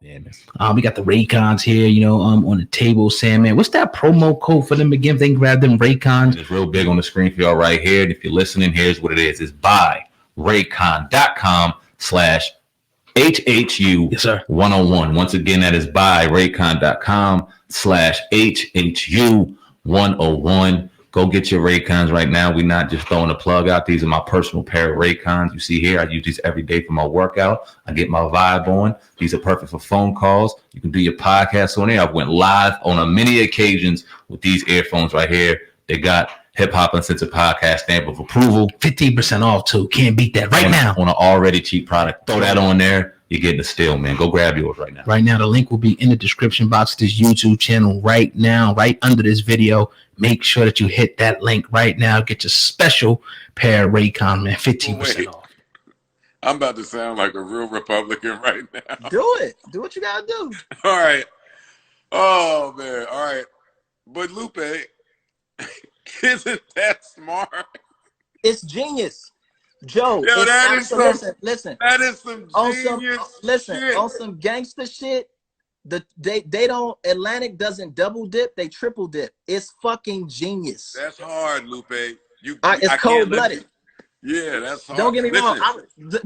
Yeah, man. We got the Raycons here, on the table, Sam, man. What's that promo code for them again? If they can grab them Raycons. It's real big on the screen for y'all right here. And if you're listening, here's what it is. It's buyraycon.com/HHU101. Yes, sir. Once again, that is buyraycon.com/HHU101. Go get your Raycons right now. We're not just throwing a plug out. These are my personal pair of Raycons. You see here, I use these every day for my workout. I get my vibe on. These are perfect for phone calls. You can do your podcast on there. I went live on many occasions with these earphones right here. They got Hip Hop Uncensored podcast stamp of approval. 15% off too. Can't beat that right now. On an already cheap product. Throw that on there. You're getting a steal, man. Go grab yours right now. Right now, the link will be in the description box of this YouTube channel right now, right under this video. Make sure that you hit that link right now. Get your special pair of Raycon, man. 15% off. I'm about to sound like a real Republican right now. Do it. Do what you gotta do. All right. Oh man. All right. But Lupe, isn't that smart? It's genius. Joe, Yo, that is listen. That is some genius shit. On some gangster shit. They don't, Atlantic doesn't double dip, they triple dip. It's fucking genius. That's hard, Lupe. It's cold blooded. Yeah, that's hard. Don't get me wrong.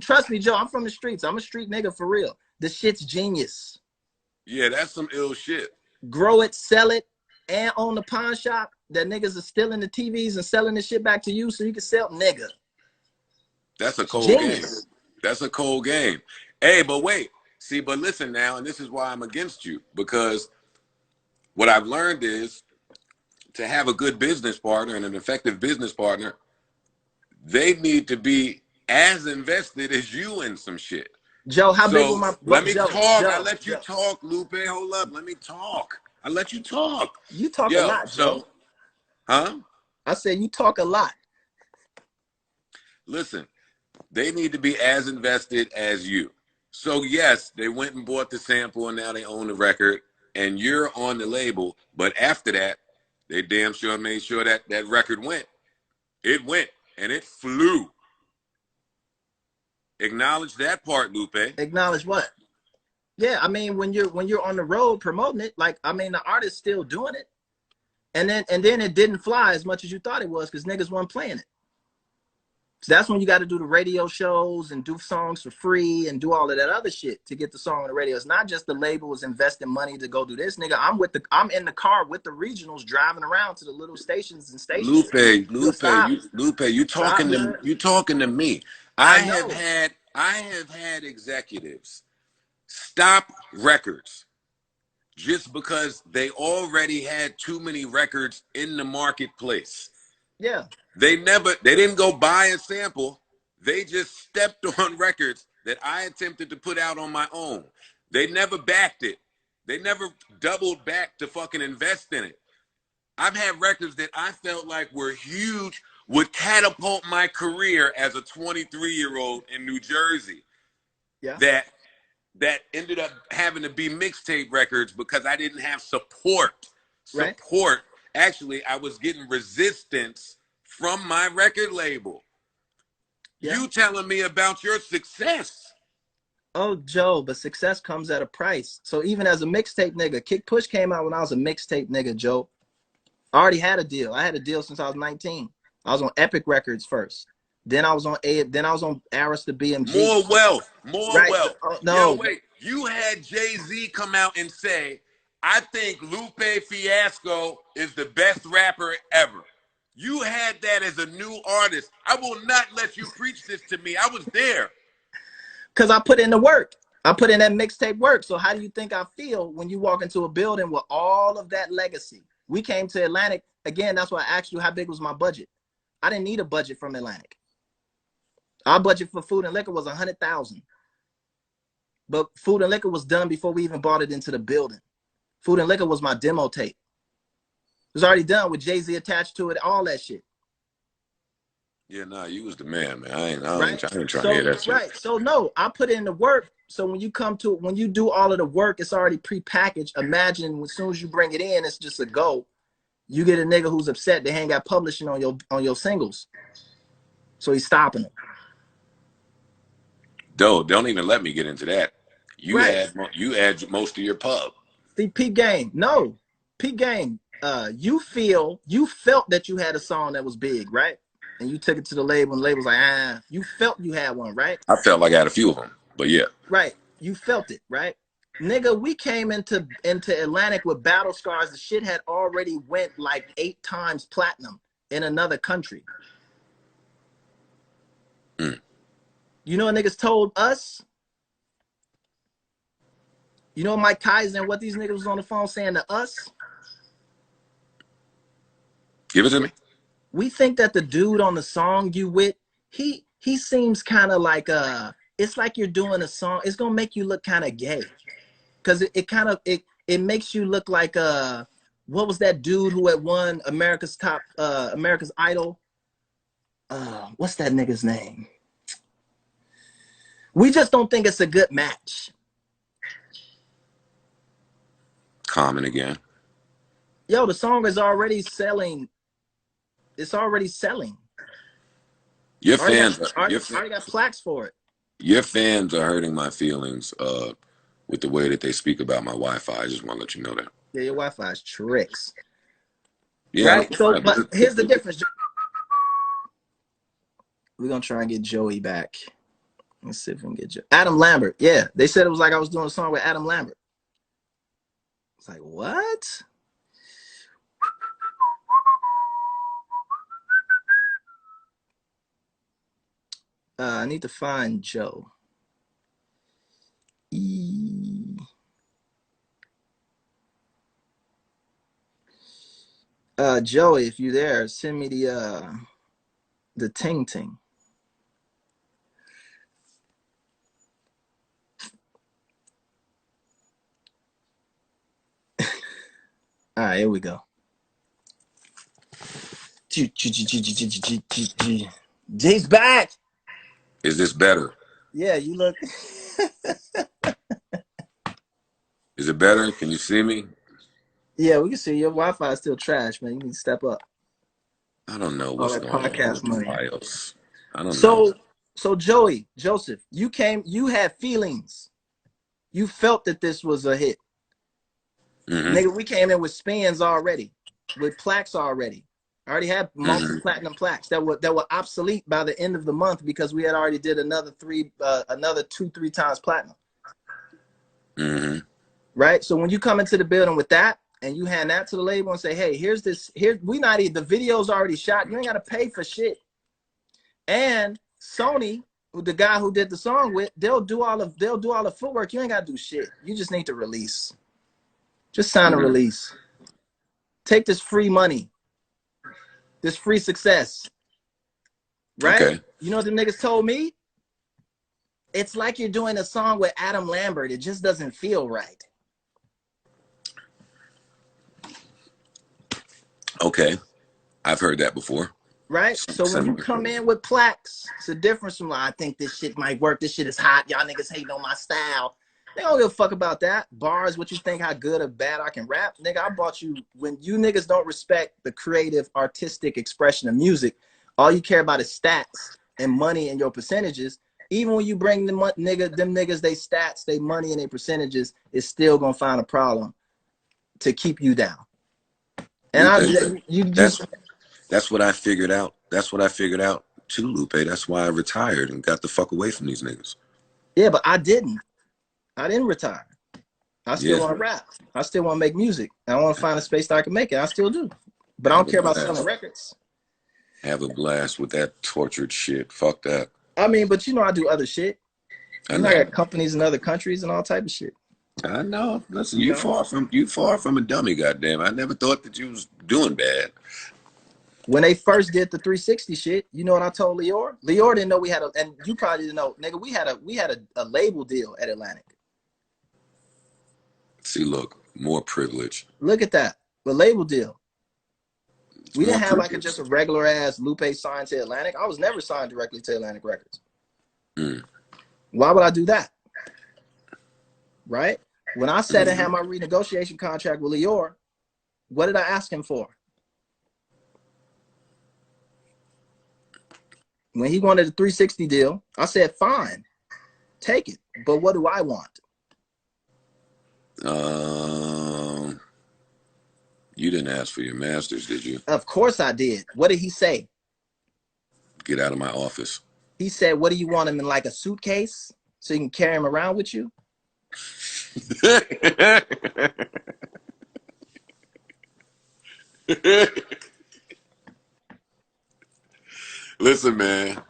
Trust me, Joe. I'm from the streets. I'm a street nigga for real. The shit's genius. Yeah, that's some ill shit. Grow it, sell it, and own the pawn shop that niggas are stealing the TVs and selling the shit back to you so you can sell, nigga. That's a cold game. That's a cold game. Hey, but wait. See, but listen now, and this is why I'm against you, because what I've learned is to have a good business partner and an effective business partner, they need to be as invested as you in some shit. Joe, how big was my... Let me talk. I let you talk, Lupe. Hold up. Let me talk. I let you talk. You talk a lot, Joe. Huh? I said you talk a lot. Listen, they need to be as invested as you. So yes, they went and bought the sample and now they own the record and you're on the label. But after that, they damn sure made sure that that record went. It went and it flew. Acknowledge that part, Lupe. Acknowledge what? Yeah, I mean, when you're on the road promoting it, like, I mean, the artist's still doing it. And then it didn't fly as much as you thought it was because niggas weren't playing it. So that's when you got to do the radio shows and do songs for free and do all of that other shit to get the song on the radio. It's not just the labels investing money to go do this, nigga. I'm in the car with the regionals driving around to the little stations and stations. Lupe, you talking to me. I have had executives stop records just because they already had too many records in the marketplace. Yeah. They didn't go buy a sample. They just stepped on records that I attempted to put out on my own. They never backed it. They never doubled back to fucking invest in it. I've had records that I felt like were huge, would catapult my career as a 23-year-old in New Jersey. Yeah. That ended up having to be mixtape records because I didn't have support. Right. Actually, I was getting resistance from my record label. Yeah. You telling me about your success. Oh, Joe, but success comes at a price. So even as a mixtape nigga, Kick Push came out when I was a mixtape nigga, Joe. I already had a deal. I had a deal since I was 19. I was on Epic Records first. Then I was on Arista BMG. More wealth. Wealth. No. Yo, wait. You had Jay-Z come out and say, I think Lupe Fiasco is the best rapper ever. You had that as a new artist. I will not let you preach this to me. I was there. Because I put in the work. I put in that mixtape work. So how do you think I feel when you walk into a building with all of that legacy? We came to Atlantic. Again, that's why I asked you how big was my budget. I didn't need a budget from Atlantic. Our budget for food and liquor was $100,000. But food and liquor was done before we even bought it into the building. Food and liquor was my demo tape. It was already done with Jay-Z attached to it, all that shit. Yeah, nah, you was the man, man. I ain't trying to hear that shit. Right. So no, I put in the work. So when you do all of the work, it's already pre-packaged. Imagine as soon as you bring it in, it's just a go. You get a nigga who's upset they ain't got publishing on your singles. So he's stopping them. Don't even let me get into that. You had most of your pub. See, peep game. No, peep game. You felt that you had a song that was big, right? And you took it to the label, and the label's like, you felt you had one, right? I felt like I had a few of them, but yeah. Right. You felt it, right? Nigga, we came into Atlantic with battle scars. The shit had already went like 8 times platinum in another country. You know what niggas told us? You know Mike Kaiser and what these niggas was on the phone saying to us? Give it to me. We think that the dude on the song you with, he seems kind of like it's like you're doing a song. It's gonna make you look kind of gay. Cause it makes you look like what was that dude who had won America's Idol? What's that nigga's name? We just don't think it's a good match. Common again. Yo, the song is already selling. It's already selling. Your fans already got plaques for it. Your fans are hurting my feelings with the way that they speak about my Wi-Fi. I just want to let you know that. Yeah, your Wi-Fi is tricks. Yeah. Right? So, but here's the difference. We're going to try and get Joey back. Let's see if we can get Joey. Adam Lambert. Yeah, they said it was like I was doing a song with Adam Lambert. It's like, what? I need to find Joe. Joey, if you there, send me the ting ting. All right, here we go. Jay's back. Is this better? Yeah, you look. Is it better? Can you see me? Yeah, we can see your Wi-Fi is still trash, man. You need to step up. I don't know what's going podcast on with money. BIOS. I don't know. So Joseph, you had feelings. You felt that this was a hit. Nigga, we came in with spins already, with plaques already. I already had multi-platinum plaques that were obsolete by the end of the month because we had already did another 2-3 times platinum. Right? So when you come into the building with that and you hand that to the label and say, hey, the video's already shot. You ain't got to pay for shit. And Sony, the guy who did the song with, they'll do all the footwork. You ain't got to do shit. You just need to release. Just sign a release. Take this free money. This free success. Right? Okay. You know what the niggas told me? It's like you're doing a song with Adam Lambert. It just doesn't feel right. Okay. I've heard that before. Right? So when you come in with plaques, it's a difference from like, I think this shit might work. This shit is hot. Y'all niggas hating on my style. They don't give a fuck about that. Bars, what you think, how good or bad I can rap. Nigga, I bought you. When you niggas don't respect the creative, artistic expression of music, all you care about is stats and money and your percentages. Even when you bring them niggas, they stats, they money and they percentages, is still gonna find a problem to keep you down. And that's what I figured out. That's what I figured out too, Lupe. That's why I retired and got the fuck away from these niggas. Yeah, but I didn't retire. I still want to rap. I still want to make music. I want to find a space that I can make it. I still do. But I don't care about selling records. Have a blast with that tortured shit. Fuck that. I mean, but you know I do other shit. I got companies in other countries and all type of shit. I know. Listen, you far from a dummy, goddamn. I never thought that you was doing bad. When they first did the 360 shit, you know what I told Lior? Lior didn't know we had and you probably didn't know, nigga, we had a label deal at Atlantic. See, look, more privilege. Look at that. The label deal. We didn't have like just a regular ass Lupe signed to Atlantic. I was never signed directly to Atlantic Records. Why would I do that? Right? When I sat and had my renegotiation contract with Lior, what did I ask him for? When he wanted a 360 deal, I said, fine, take it. But what do I want? You didn't ask for your master's, did you? Of course I did. What did he say? Get out of my office. He said, what do you want him in, like a suitcase so you can carry him around with you? Listen, man.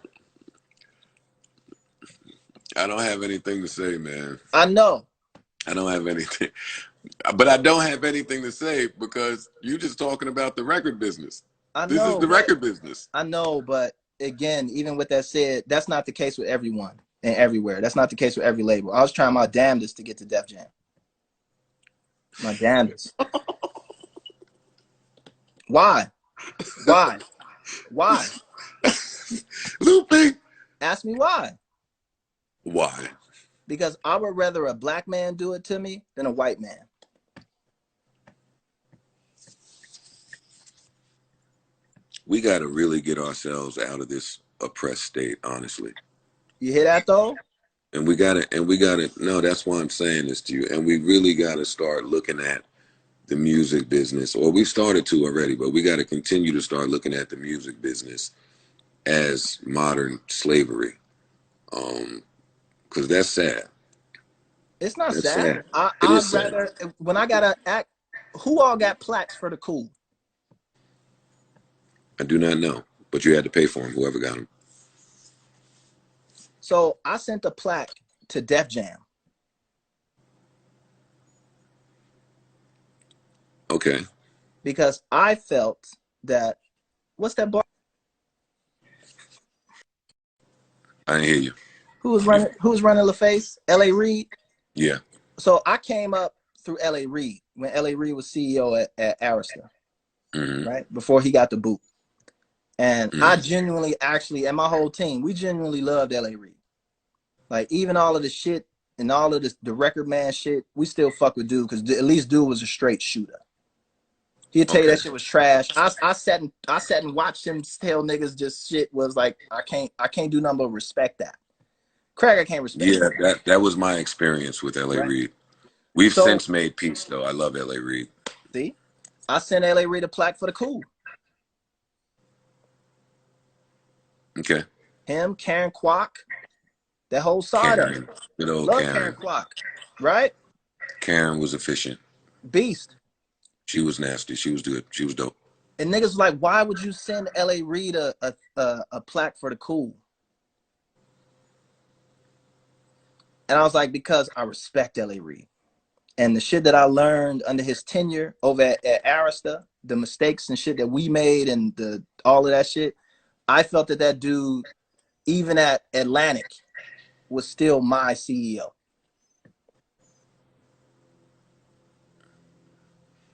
I don't have anything to say, man. I know. I don't have anything. But I don't have anything to say because you just talking about the record business. This is the record business. I know, but again, even with that said, that's not the case with everyone and everywhere. That's not the case with every label. I was trying my damnedest to get to Def Jam. My damnedest. Why? Why? Why? Lupe. Ask me why. Why? Because I would rather a black man do it to me than a white man. We got to really get ourselves out of this oppressed state, honestly. You hear that though? And we got to, no, that's why I'm saying this to you. And we really got to start looking at the music business, or we started to already, but we got to continue to start looking at the music business as modern slavery. Because that's sad. It's not sad. I'd rather, when I got to act, who all got plaques for the cool? I do not know, but you had to pay for them, whoever got them. So I sent a plaque to Def Jam. Okay. Because I felt that, what's that bar? I didn't hear you. Who was running LaFace? L.A. Reid? Yeah. So I came up through L.A. Reid when L.A. Reid was CEO at Arista, right? Before he got the boot. And I genuinely actually, and my whole team, we genuinely loved L.A. Reid. Like even all of the shit and all of the record man shit, we still fuck with dude because at least dude was a straight shooter. He'd tell you that shit was trash. I sat and watched him tell niggas just shit was like, I can't do nothing but respect that. Craig, I can't respect that. Yeah, that was my experience with L.A. Reid. We've since made peace though. I love L.A. Reid. See? I sent L.A. Reid a plaque for the cool. Okay. Him, Karen Kwok, that whole side of it. Good old Love Karen Kwok, right? Karen was efficient. Beast. She was nasty. She was good. She was dope. And niggas was like, why would you send L.A. Reid a plaque for the cool? And I was like, because I respect L.A. Reid. And the shit that I learned under his tenure over at Arista, the mistakes and shit that we made and all of that shit, I felt that dude, even at Atlantic, was still my CEO.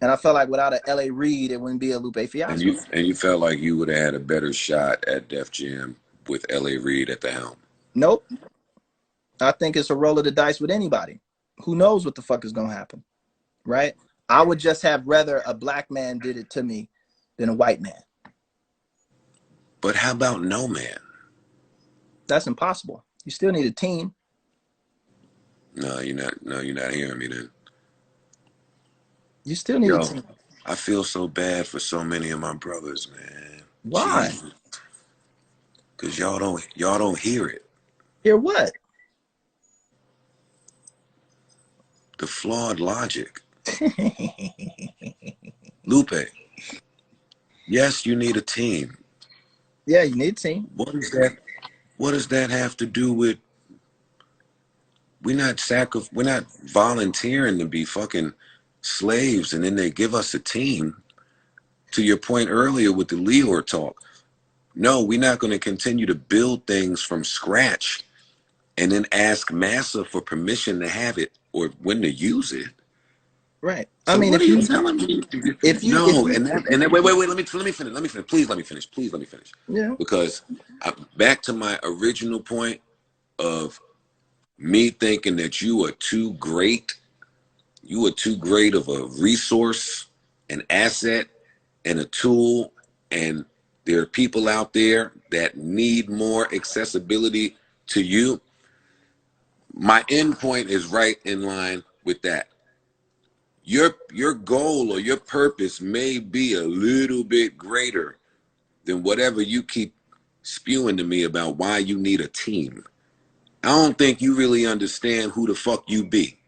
And I felt like without an L.A. Reid, it wouldn't be a Lupe Fiasco. And you felt like you would have had a better shot at Def Jam with L.A. Reid at the helm. Nope. I think it's a roll of the dice with anybody. Who knows what the fuck is going to happen, right? I would just have rather a black man did it to me than a white man. But how about no man? That's impossible. You still need a team. No, you're not hearing me then. You still need a team. I feel so bad for so many of my brothers, man. Why? Because y'all don't hear it. Hear what? The flawed logic. Lupe. Yes, you need a team. Yeah, you need a team. What does that have to do with? We're not volunteering to be fucking slaves, and then they give us a team. To your point earlier with the Leor talk, no, we're not going to continue to build things from scratch, and then ask Massa for permission to have it or when to use it. Right. So I mean, what if are you you telling me? Wait. Let me finish. Yeah. Because back to my original point of me thinking that you are too great of a resource, an asset, and a tool, and there are people out there that need more accessibility to you. My end point is right in line with that. your goal or your purpose may be a little bit greater than whatever you keep spewing to me about why you need a team. I don't think you really understand who the fuck you be.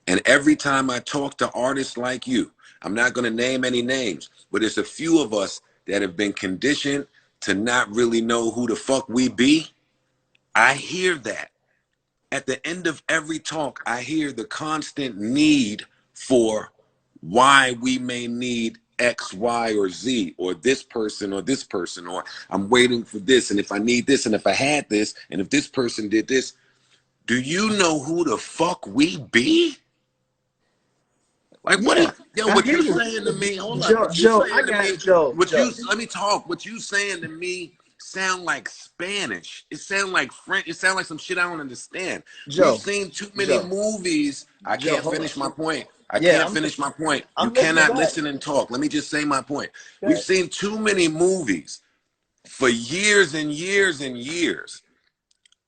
And every time I talk to artists like you, I'm not going to name any names, but it's a few of us that have been conditioned to not really know who the fuck we be. I hear that. At the end of every talk, I hear the constant need for why we may need X, Y, or Z, or this person, or I'm waiting for this, and if I need this, and if I had this, and if this person did this. Do you know who the fuck we be? Like, what is, yo, what you saying to me? Hold on. What you saying to me? Let me talk. What you saying to me sound like Spanish. It sound like French. It sound like some shit I don't understand. We've seen too many movies. I can't finish my point. I can't finish my point. You cannot listen and talk. Let me just say my point. We've seen too many movies for years and years and years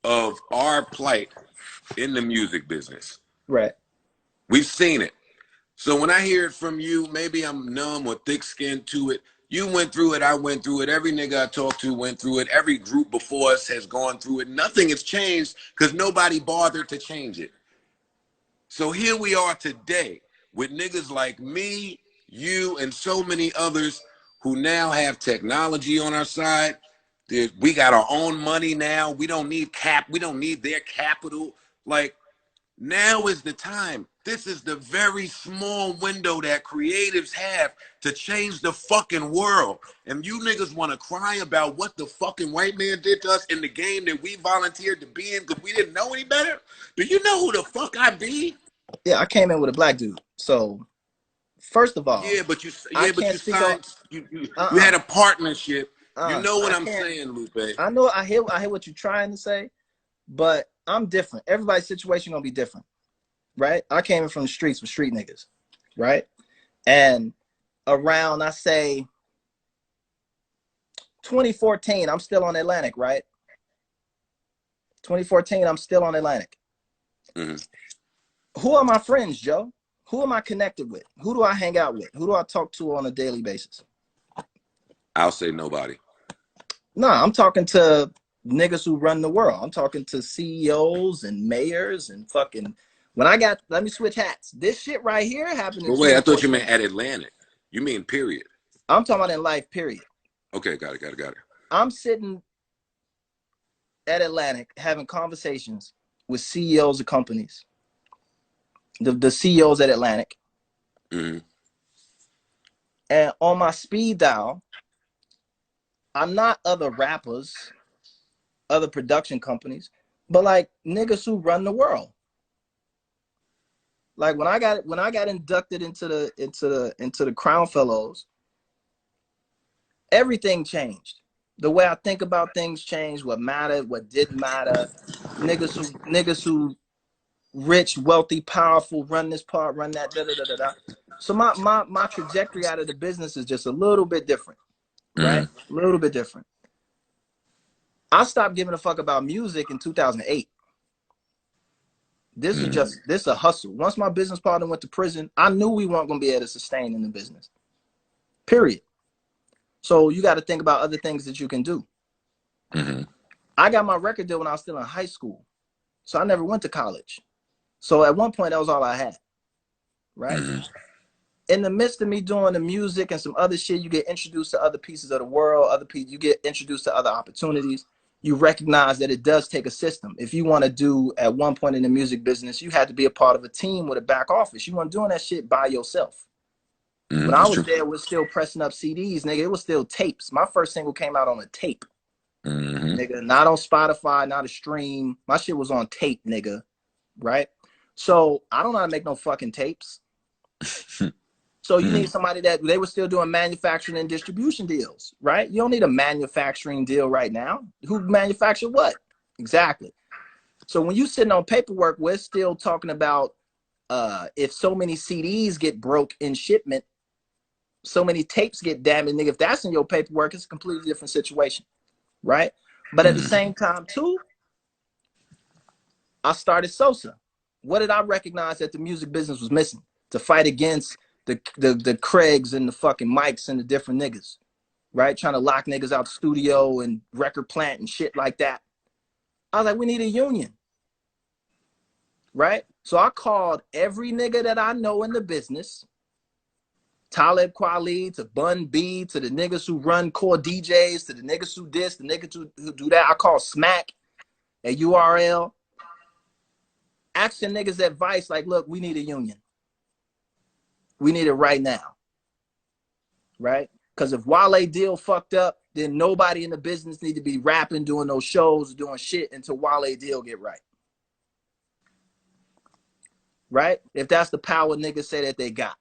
of our plight in the music business. Right. We've seen it. So when I hear it from you, maybe I'm numb or thick-skinned to it. You went through it, I went through it. Every nigga I talked to went through it. Every group before us has gone through it. Nothing has changed because nobody bothered to change it. So here we are today with niggas like me, you, and so many others who now have technology on our side. We got our own money now. We don't need we don't need their capital. Like, now is the time. This is the very small window that creatives have to change the fucking world. And you niggas want to cry about what the fucking white man did to us in the game that we volunteered to be in because we didn't know any better? Do you know who the fuck I be? Yeah, I came in with a black dude. So, first of all, you had a partnership. You know what I'm saying, Lupe. I know. I hear what you're trying to say, but I'm different. Everybody's situation gonna be different, right? I came in from the streets with street niggas, right? And around, I say, 2014, I'm still on Atlantic, right? 2014, I'm still on Atlantic. Who are my friends, Joe? Who am I connected with? Who do I hang out with? Who do I talk to on a daily basis? I'll say nobody. Nah, I'm talking to niggas who run the world. I'm talking to CEOs and mayors and fucking. Let me switch hats. This shit right here happened. But wait, I thought you meant at Atlantic. You mean period? I'm talking about in life, period. Okay, got it. I'm sitting at Atlantic having conversations with CEOs of companies. The CEOs at Atlantic. And on my speed dial, I'm not other rappers, other production companies, but like niggas who run the world. Like when I got inducted into the Crown Fellows, everything changed. The way I think about things changed. What mattered, what didn't matter. Niggas who rich, wealthy, powerful, run this part, run that, da da da da da. So my trajectory out of the business is just a little bit different, right? A little bit different. I stopped giving a fuck about music in 2008. This is a hustle. Once my business partner went to prison, I knew we weren't gonna be able to sustain in the business. Period. So you got to think about other things that you can do. I got my record deal when I was still in high school, so I never went to college. So at one point, that was all I had, right? In the midst of me doing the music and some other shit, you get introduced to other pieces of the world, you get introduced to other opportunities. You recognize that it does take a system. If you want to do, at one point in the music business, you had to be a part of a team with a back office. You weren't doing that shit by yourself. When I was there, we're still pressing up CDs, nigga. It was still tapes. My first single came out on a tape, nigga. Not on Spotify, not a stream. My shit was on tape, nigga. Right? So I don't know how to make no fucking tapes. So you need somebody that they were still doing manufacturing and distribution deals, right? You don't need a manufacturing deal right now. Who manufactured what? Exactly. So when you sitting on paperwork, we're still talking about if so many CDs get broke in shipment, so many tapes get damaged, nigga. If that's in your paperwork, it's a completely different situation, right? But at the same time, too, I started Sosa. What did I recognize that the music business was missing? to fight against the Craigs and the fucking Mikes and the different niggas, right? Trying to lock niggas out the studio and record plant and shit like that. I was like, we need a union, right? So I called every nigga that I know in the business, Talib Kweli to Bun B to the niggas who run core DJs to the niggas who this, the niggas who do that. I call Smack at URL, asking niggas advice like, look, we need a union. We need it right now, right? Because if Wale deal fucked up, then nobody in the business need to be rapping, doing those shows, doing shit until Wale deal get right. Right? If that's the power niggas say that they got.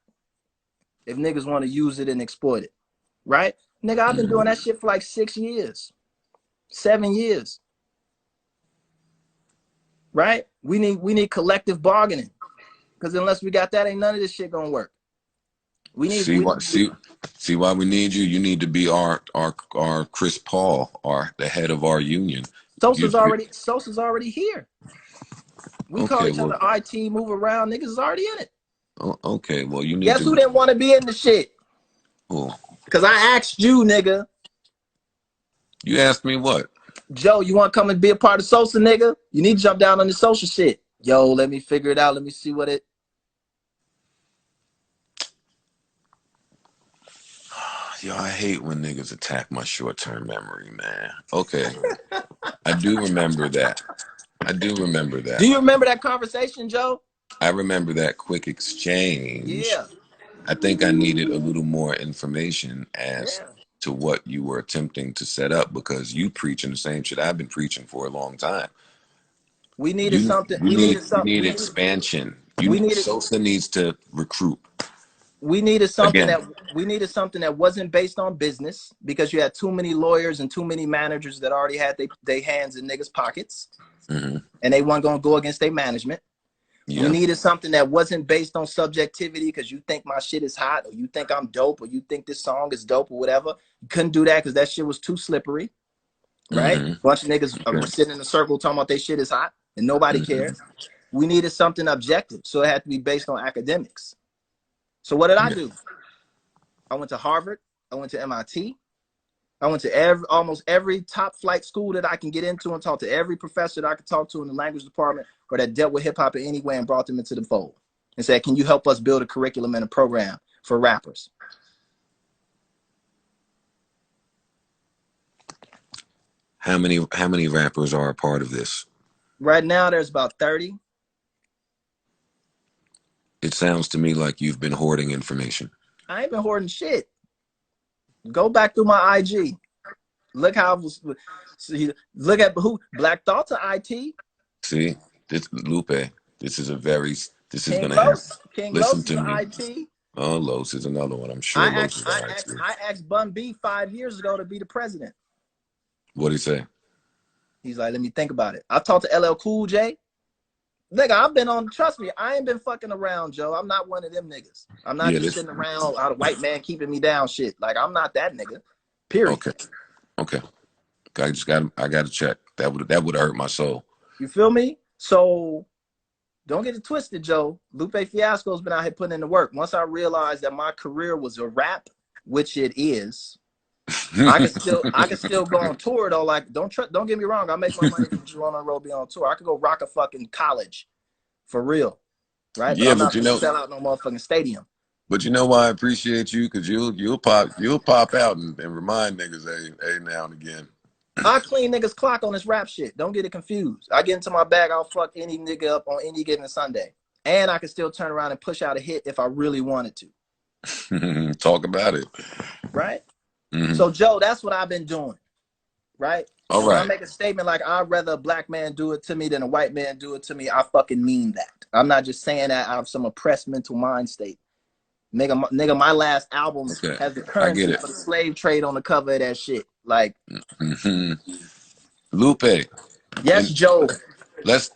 If niggas want to use it and exploit it. Right? Nigga, I've been doing that shit for like 6 years. 7 years. Right? We need collective bargaining. Because unless we got that, ain't none of this shit gonna work. We need see why we need you. You need to be our Chris Paul, the head of our union. Sosa's already here. We call each other IT, move around. Niggas is already in it. Oh, okay, well you need. Guess who didn't want to be in the shit? Who? Because I asked you, nigga. You asked me what? Joe, you want to come and be a part of Sosa, nigga? You need to jump down on the social shit. Yo, let me figure it out. Let me see what it. Yo, I hate when niggas attack my short-term memory, man. Okay. I do remember that. Do you remember that conversation, Joe? I remember that quick exchange. Yeah. I think I needed a little more information as to what you were attempting to set up, because you preaching the same shit I've been preaching for a long time. We needed something. We need expansion. Sosa needs to recruit. We needed something that wasn't based on business, because you had too many lawyers and too many managers that already had their hands in niggas' pockets, and they weren't gonna go against their management. Yeah. We needed something that wasn't based on subjectivity, because you think my shit is hot, or you think I'm dope, or you think this song is dope, or whatever. You couldn't do that because that shit was too slippery, right? Bunch of niggas were sitting in a circle talking about their shit is hot, and nobody cares. We needed something objective, so it had to be based on academics. So what did I do? I went to Harvard. I went to MIT. I went to almost every top flight school that I can get into and talk to every professor that I could talk to in the language department or that dealt with hip hop in any way, and brought them into the fold and said, can you help us build a curriculum and a program for rappers? How many rappers are a part of this? Right now, there's about 30. It sounds to me like you've been hoarding information. I ain't been hoarding shit. Go back through my IG. Look how I was. Look at who Black Thought's an IT. See, this Lupe. This is going to happen. King Listen Los to me. IT. Oh, Los is another one. I'm sure. I asked Bun B 5 years ago to be the president. What'd he say? He's like, let me think about it. I talked to LL Cool J. Nigga, I've been on, trust me, I ain't been fucking around, Joe. I'm not one of them niggas. I'm not just sitting around out a white man keeping me down shit. Like, I'm not that nigga. Period. Okay. I got to check. That would hurt my soul. You feel me? So don't get it twisted, Joe. Lupe Fiasco's been out here putting in the work. Once I realized that my career was a rap, which it is, I can still go on tour though. Like, don't get me wrong. I make my money from Jerome on the road, be on tour. I could go rock a fucking college, for real, right? Yeah, but I'm not sell out no motherfucking stadium. But you know why I appreciate you? Because you'll pop out and remind niggas hey now and again. I clean niggas clock on this rap shit. Don't get it confused. I get into my bag, I'll fuck any nigga up on any given Sunday, and I can still turn around and push out a hit if I really wanted to. Talk about it, right? So, Joe, that's what I've been doing, right? All right. When I make a statement like, I'd rather a black man do it to me than a white man do it to me, I fucking mean that. I'm not just saying that out of some oppressed mental mind state. Nigga, my last album has the currency for the slave trade on the cover of that shit. Like, Lupe. Yes, Joe. Let's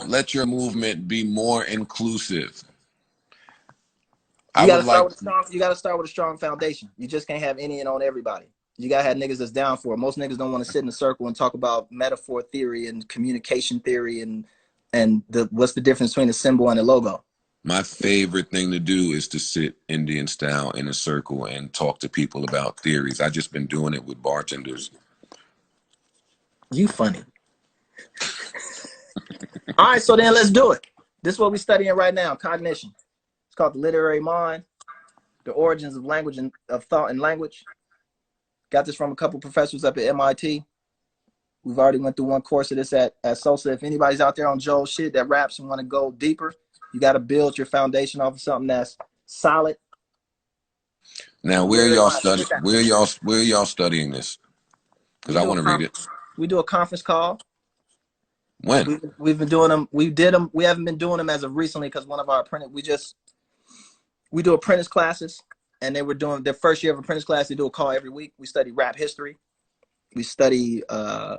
let your movement be more inclusive. You gotta start with a strong foundation. You just can't have any and on everybody. You gotta have niggas that's down for it. Most niggas don't want to sit in a circle and talk about metaphor theory and communication theory and what's the difference between a symbol and a logo. My favorite thing to do is to sit Indian style in a circle and talk to people about theories. I just been doing it with bartenders. You funny. All right, so then let's do it. This is what we're studying right now, cognition. It's called the literary mind, the origins of language and of thought and language. Got this from a couple professors up at MIT. We've already went through one course of this at SOSA. If anybody's out there on Joel's shit that raps and want to go deeper, you got to build your foundation off of something that's solid. Now, where y'all studying? Where y'all studying this? Because I want to read it. We do a conference call. When? We've been doing them. We did them. We haven't been doing them as of recently because one of our apprentice. We do apprentice classes, and they were doing their first year of apprentice class. They do a call every week. We study rap history. We study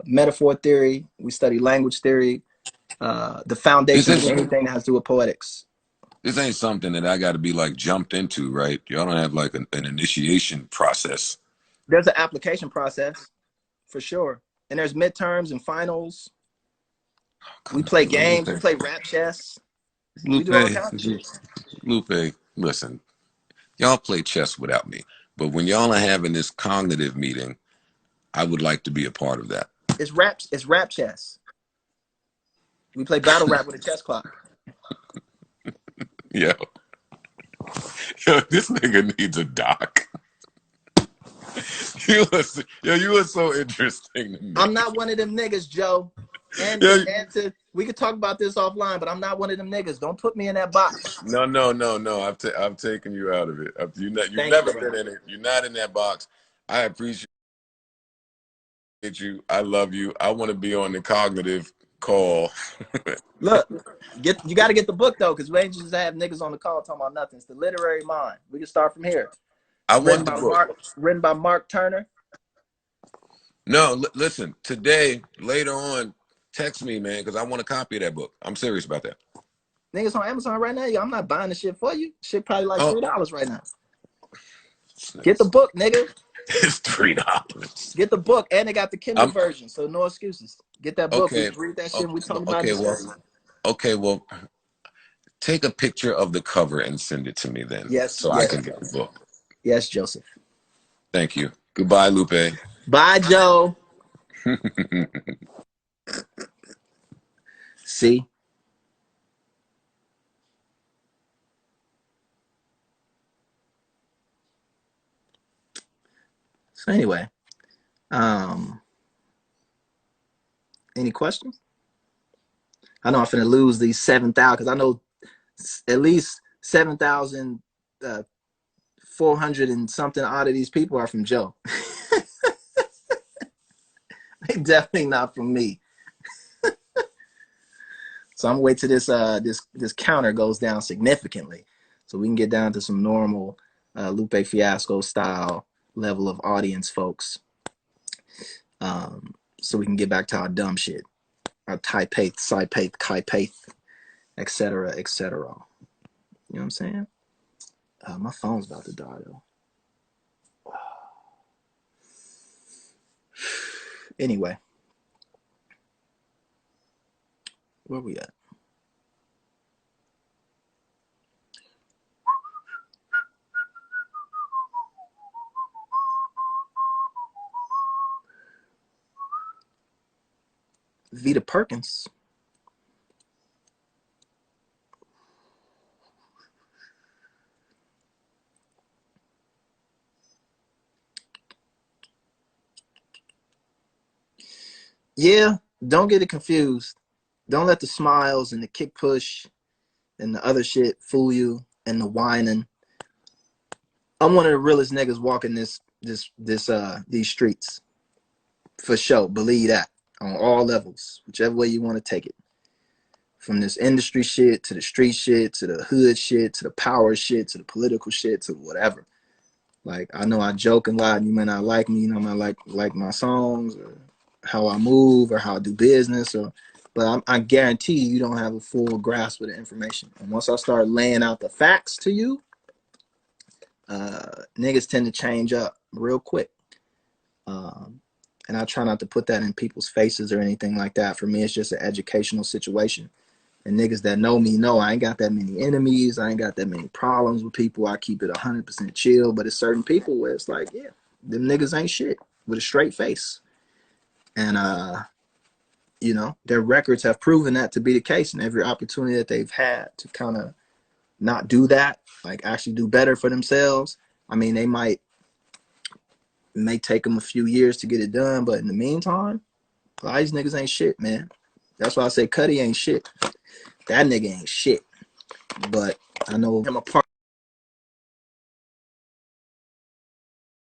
metaphor theory. We study language theory. The foundation of anything that has to do with poetics. This ain't something that I got to be like jumped into, right? Y'all don't have like an initiation process. There's an application process, for sure. And there's midterms and finals. We play games. We play rap chess. We do all kinds of shit. Lupe, listen, y'all play chess without me. But when y'all are having this cognitive meeting, I would like to be a part of that. It's rap chess. We play battle rap with a chess clock. Yo, this nigga needs a doc. You were so interesting to me. I'm not one of them niggas, Joe. And we could talk about this offline, but I'm not one of them niggas. Don't put me in that box. No. I've taken you out of it. You've never been in it. You're not in that box. I appreciate you. I love you. I want to be on the cognitive call. Look, you got to get the book though, because we ain't just have niggas on the call talking about nothing. It's the literary mind. We can start from here. I want the book. Written by Mark Turner. No, listen. Today, later on, text me, man, because I want a copy of that book. I'm serious about that. Niggas on Amazon right now. Yo, I'm not buying the shit for you. Shit probably like $3 right now. Get the book, nigga. It's $3. Get the book, and they got the Kindle version, so no excuses. Get that book. Okay. Read that shit. We talking about this. Well, take a picture of the cover and send it to me then. Yes. I can get the book. Yes, Joseph. Thank you. Goodbye, Lupe. Bye, Joe. See? So anyway, any questions? I know I'm finna lose these 7,000 because I know at least 7,400 and something odd of these people are from Joe. They definitely not from me. So I'm gonna wait till this counter goes down significantly, so we can get down to some normal Lupe Fiasco style level of audience, folks. So we can get back to our dumb shit, our typath, sipath, kipath, etc., etc. You know what I'm saying? My phone's about to die though. Anyway, where we at? Vita Perkins. Yeah, don't get it confused. Don't let the smiles and the kick push and the other shit fool you, and the whining. I'm one of the realest niggas walking these streets. For sure. Believe that. On all levels, whichever way you want to take it. From this industry shit to the street shit to the hood shit to the power shit to the political shit to whatever. Like, I know I joke a lot, and you may not like me, you know, I might like my songs or how I move or how I do business, but I guarantee you don't have a full grasp of the information. And once I start laying out the facts to you, niggas tend to change up real quick. And I try not to put that in people's faces or anything like that. For me, it's just an educational situation. And niggas that know me know I ain't got that many enemies. I ain't got that many problems with people. I keep it 100% chill. But it's certain people where it's like, yeah, them niggas ain't shit with a straight face. And, you know, their records have proven that to be the case. And every opportunity that they've had to kind of not do that, like actually do better for themselves. I mean, it may take them a few years to get it done. But in the meantime, a lot of these niggas ain't shit, man. That's why I say Cuddy ain't shit. That nigga ain't shit. But I know him a part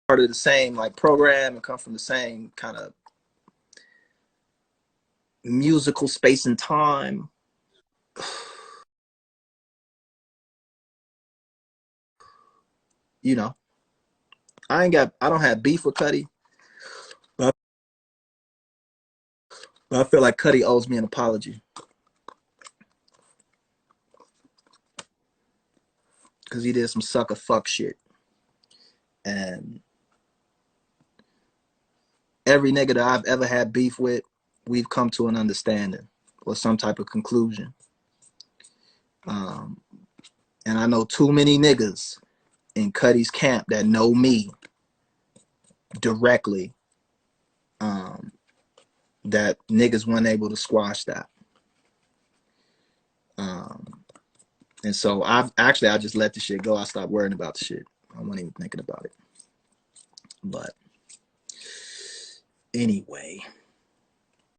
of the same like program and come from the same kind of musical space and time. You know, I don't have beef with Cuddy. But I feel like Cuddy owes me an apology. Because he did some sucker fuck shit. And every nigga that I've ever had beef with, we've come to an understanding or some type of conclusion. And I know too many niggas in Cuddy's camp that know me directly, that niggas weren't able to squash that. And so I just let the shit go. I stopped worrying about the shit. I wasn't even thinking about it. But anyway.